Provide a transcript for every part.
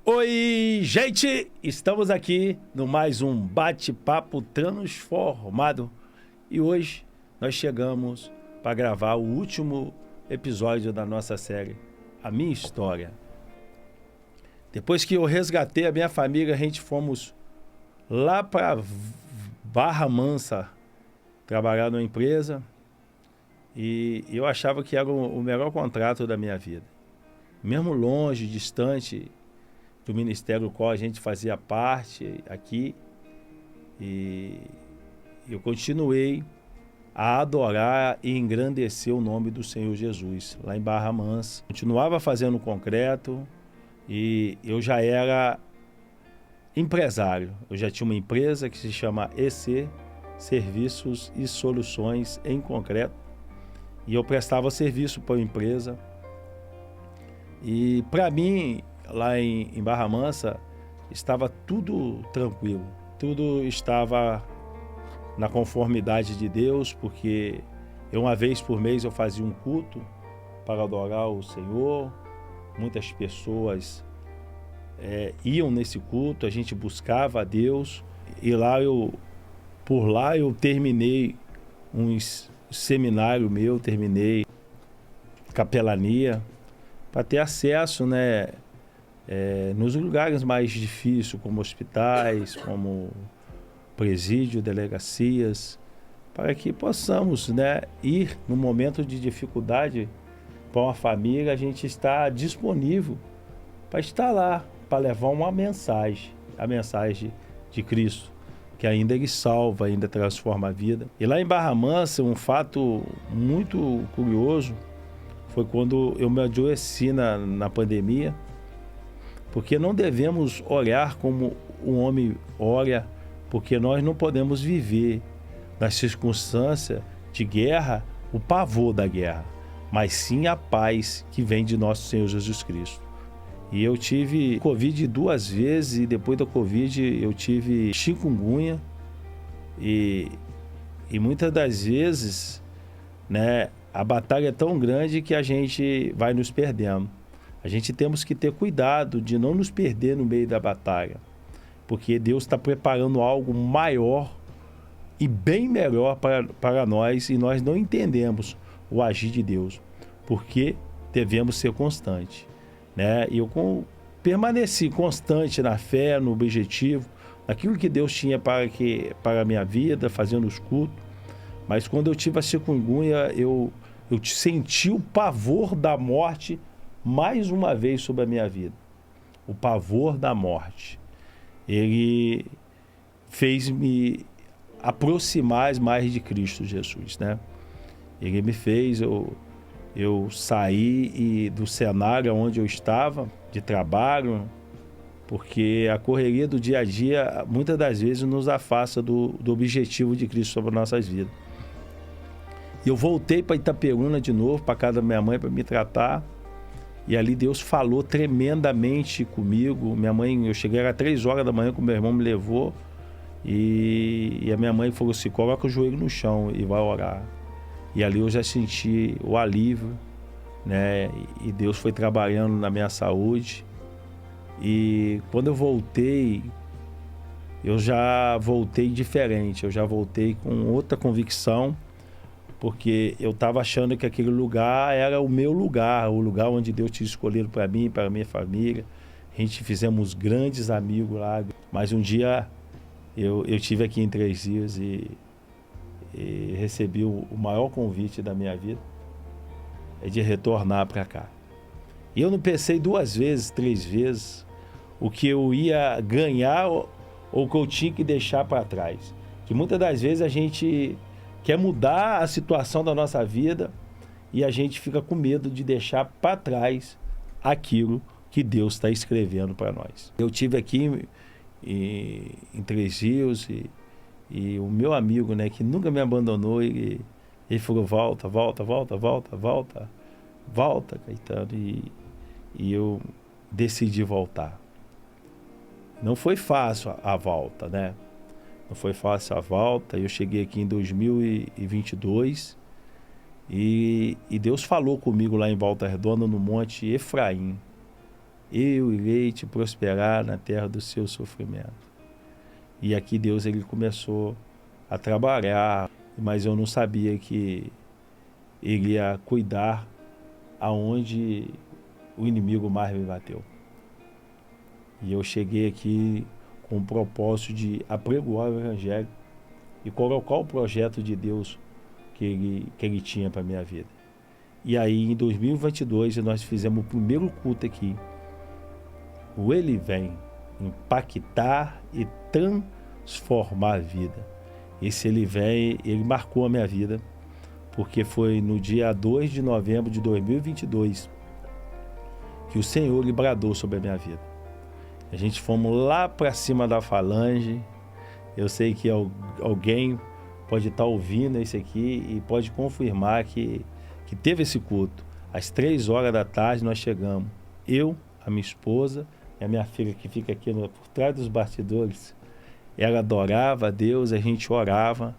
Oi, gente! Estamos aqui no mais um bate-papo transformado e hoje nós chegamos para gravar o último episódio da nossa série, A Minha História. Depois que eu resgatei a minha família, a gente fomos lá para Barra Mansa trabalhar numa empresa e eu achava que era o melhor contrato da minha vida. Mesmo longe, distante do ministério do qual a gente fazia parte aqui, e eu continuei a adorar e engrandecer o nome do Senhor Jesus, lá em Barra Mansa. Continuava fazendo concreto e eu já era empresário. Eu já tinha uma empresa que se chama EC, Serviços e Soluções em Concreto, e eu prestava serviço para a empresa. E para mim, lá em Barra Mansa, estava tudo tranquilo, tudo estava na conformidade de Deus, porque uma vez por mês eu fazia um culto para adorar o Senhor. Muitas pessoas iam nesse culto, a gente buscava a Deus, e por lá eu terminei um seminário meu, terminei capelania, para ter acesso, nos lugares mais difíceis, como hospitais, como presídio, delegacias, para que possamos, ir no momento de dificuldade para uma família, a gente está disponível para estar lá, para levar uma mensagem, a mensagem de Cristo, que ainda Ele salva, ainda transforma a vida. E lá em Barra Mansa, um fato muito curioso foi quando eu me adoeci na pandemia, porque não devemos olhar como o homem olha, porque nós não podemos viver nas circunstâncias de guerra o pavor da guerra, mas sim a paz que vem de nosso Senhor Jesus Cristo. E eu tive Covid 2 vezes, e depois da Covid eu tive chikungunya, e muitas das vezes, a batalha é tão grande que a gente vai nos perdendo. A gente temos que ter cuidado de não nos perder no meio da batalha, porque Deus está preparando algo maior e bem melhor para nós, e nós não entendemos o agir de Deus, porque devemos ser constantes. E eu permaneci constante na fé, no objetivo, naquilo que Deus tinha para a minha vida, fazendo os cultos. Mas quando eu tive a chikungunya, eu senti o pavor da morte mais uma vez sobre a minha vida. O pavor da morte. Ele fez me aproximar mais de Cristo Jesus, Ele me fez eu sair do cenário onde eu estava, de trabalho, porque a correria do dia a dia, muitas das vezes, nos afasta do objetivo de Cristo sobre as nossas vidas. E eu voltei para Itaperuna de novo, para casa da minha mãe, para me tratar. E ali Deus falou tremendamente comigo. Minha mãe, eu cheguei às 3 horas da manhã, que o meu irmão me levou. E a minha mãe falou assim: coloca o joelho no chão e vai orar. E ali eu já senti o alívio, E Deus foi trabalhando na minha saúde. E quando eu voltei, eu já voltei diferente. Eu já voltei com outra convicção, porque eu estava achando que aquele lugar era o meu lugar, o lugar onde Deus tinha escolhido para mim, para a minha família. A gente fizemos grandes amigos lá, mas um dia eu tive aqui em Três Rios e recebi o maior convite da minha vida, de retornar para cá. E eu não pensei 2 vezes, 3 vezes, o que eu ia ganhar ou o que eu tinha que deixar para trás. Que muitas das vezes a gente quer mudar a situação da nossa vida e a gente fica com medo de deixar para trás aquilo que Deus está escrevendo para nós. Eu tive aqui em Três Rios e o meu amigo, que nunca me abandonou, ele falou: volta, Caetano, e eu decidi voltar. Não foi fácil a volta, Não foi fácil a volta. Eu cheguei aqui em 2022 e Deus falou comigo lá em Volta Redonda, no Monte Efraim. eu irei te prosperar na terra do seu sofrimento. E aqui Deus ele começou a trabalhar, mas eu não sabia que ele ia cuidar aonde o inimigo mais me bateu. E eu cheguei aqui com o propósito de apregoar o Evangelho e colocar o projeto de Deus que ele tinha para a minha vida. E aí, em 2022, nós fizemos o primeiro culto aqui. O Ele Vem impactar e transformar a vida. Esse Ele Vem, ele marcou a minha vida, porque foi no dia 2 de novembro de 2022 que o Senhor lhe bradou sobre a minha vida. A gente fomos lá para cima da falange. Eu sei que alguém pode estar ouvindo isso aqui e pode confirmar que teve esse culto. Às 3 horas da tarde nós chegamos. Eu, a minha esposa e a minha filha que fica aqui por trás dos bastidores. Ela adorava a Deus, a gente orava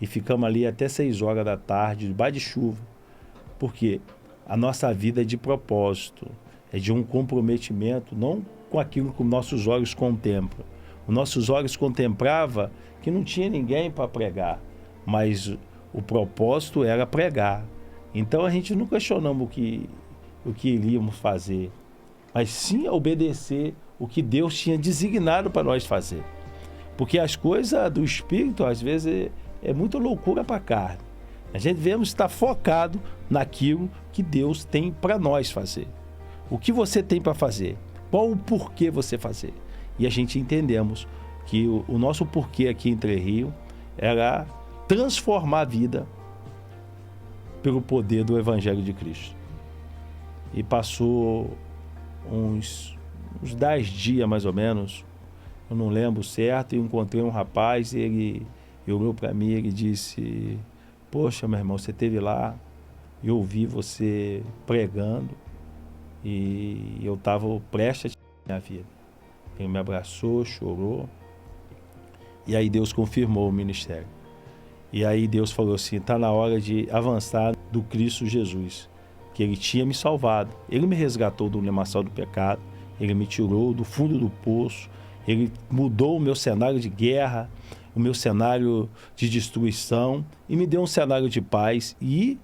e ficamos ali até 6 horas da tarde, debaixo de chuva. Porque a nossa vida é de propósito, é de um comprometimento, não com aquilo que os nossos olhos contemplam. Os nossos olhos contemplavam que não tinha ninguém para pregar, mas o propósito era pregar. Então a gente não questionamos o que iríamos fazer, mas sim obedecer o que Deus tinha designado para nós fazer. Porque as coisas do Espírito, às vezes, é muito loucura para a carne. A gente devemos estar focado naquilo que Deus tem para nós fazer. O que você tem para fazer? Qual o porquê você fazer? E a gente entendemos que o nosso porquê aqui em Entre Rios era transformar a vida pelo poder do Evangelho de Cristo. E passou uns 10 dias mais ou menos, eu não lembro certo, e encontrei um rapaz e ele olhou para mim e ele disse: poxa, meu irmão, você esteve lá, eu ouvi você pregando e eu estava prestes a tirar minha vida. Ele me abraçou, chorou, e aí Deus confirmou o ministério. E aí Deus falou assim: está na hora de avançar do Cristo Jesus, que Ele tinha me salvado. Ele me resgatou do lamaçal do pecado, Ele me tirou do fundo do poço, Ele mudou o meu cenário de guerra, o meu cenário de destruição, e me deu um cenário de paz e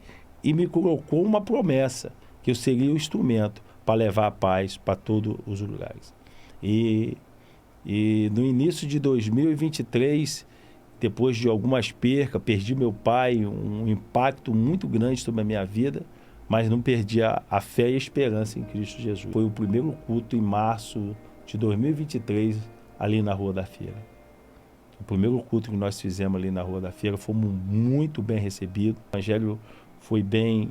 me colocou uma promessa, que eu seria o instrumento para levar a paz para todos os lugares. E no início de 2023, depois de algumas percas, perdi meu pai, um impacto muito grande sobre a minha vida, mas não perdi a fé e a esperança em Cristo Jesus. Foi o primeiro culto em março de 2023, ali na Rua da Feira. O primeiro culto que nós fizemos ali na Rua da Feira, fomos muito bem recebidos. O Evangelho foi bem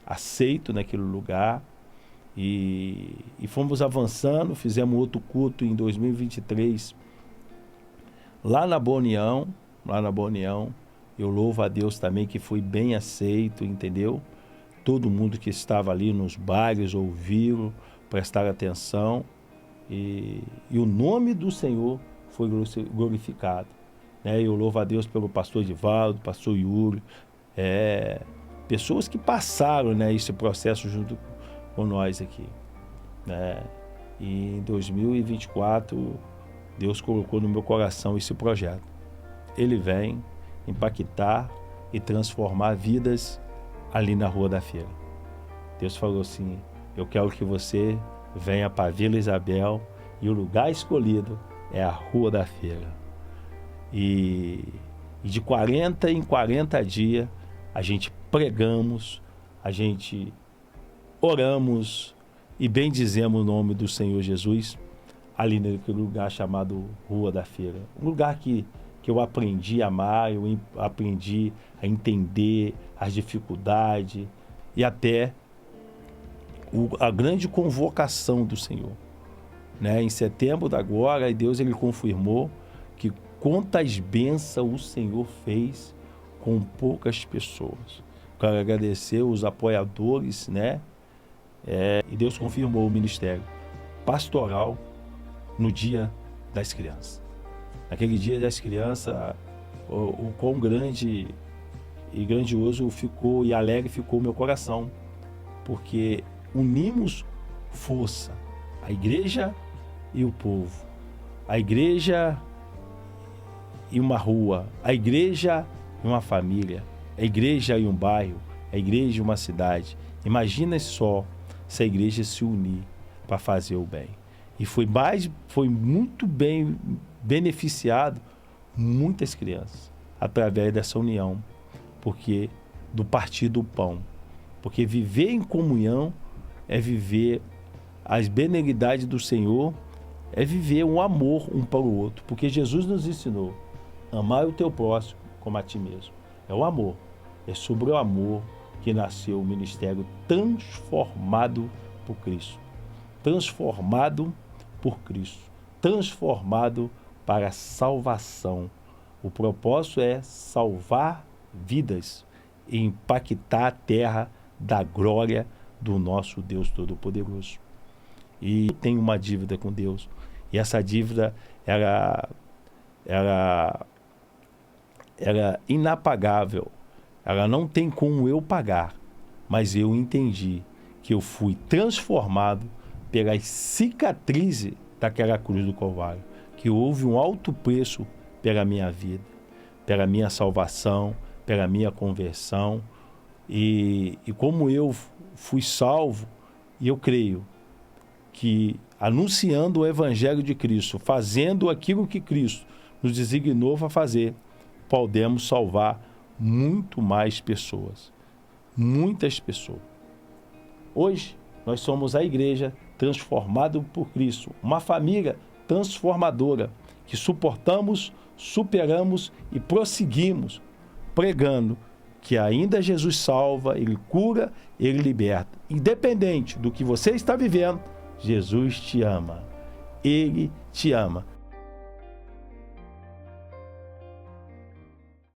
aceito naquele lugar e fomos avançando. Fizemos outro culto em 2023 lá na Boa União. Eu louvo a Deus também que foi bem aceito, entendeu? Todo mundo que estava ali nos bares ouviram, prestaram atenção e o nome do Senhor foi glorificado, né? Eu louvo a Deus pelo pastor Edivaldo, pastor Yuri, pessoas que passaram, né, esse processo junto com nós aqui, né? E em 2024 Deus colocou no meu coração esse projeto. Ele vem impactar e transformar vidas ali na Rua da Feira. Deus falou assim: eu quero que você venha para Vila Isabel e o lugar escolhido é a Rua da Feira. E de 40 em 40 dias a gente pregamos, a gente oramos e bendizemos o nome do Senhor Jesus ali naquele lugar chamado Rua da Feira. Um lugar que eu aprendi a amar, eu aprendi a entender as dificuldades e até a grande convocação do Senhor, né? Em setembro da agora, Deus ele confirmou que quantas bênçãos o Senhor fez com poucas pessoas. Quero agradecer os apoiadores, né? E Deus confirmou o ministério pastoral no Dia das Crianças. Naquele Dia das Crianças, o quão grande e grandioso ficou e alegre ficou o meu coração, porque unimos força, A igreja e o povo. A igreja e uma rua. A igreja e uma família. A igreja e um bairro. A igreja e uma cidade. Imagina só se a igreja se unir para fazer o bem. E foi muito bem beneficiado muitas crianças através dessa união, porque do partir do pão. Porque viver em comunhão é viver as benignidades do Senhor, é viver um amor um para o outro. Porque Jesus nos ensinou, amar o teu próximo como a ti mesmo. É o amor. É sobre o amor que nasceu o ministério transformado por Cristo. Transformado por Cristo. Transformado para a salvação. O propósito é salvar vidas e impactar a terra da glória do nosso Deus Todo-Poderoso. E eu tenho uma dívida com Deus. E essa dívida era inapagável. Ela não tem como eu pagar. Mas eu entendi que eu fui transformado pelas cicatrizes daquela cruz do Calvário. Que houve um alto preço pela minha vida, pela minha salvação, pela minha conversão. E como eu fui salvo, e eu creio que anunciando o Evangelho de Cristo, fazendo aquilo que Cristo nos designou a fazer, podemos salvar muito mais pessoas. Muitas pessoas. Hoje, nós somos a igreja transformada por Cristo, uma família transformadora, que suportamos, superamos e prosseguimos, pregando que ainda Jesus salva, Ele cura, Ele liberta. Independente do que você está vivendo, Jesus te ama. Ele te ama.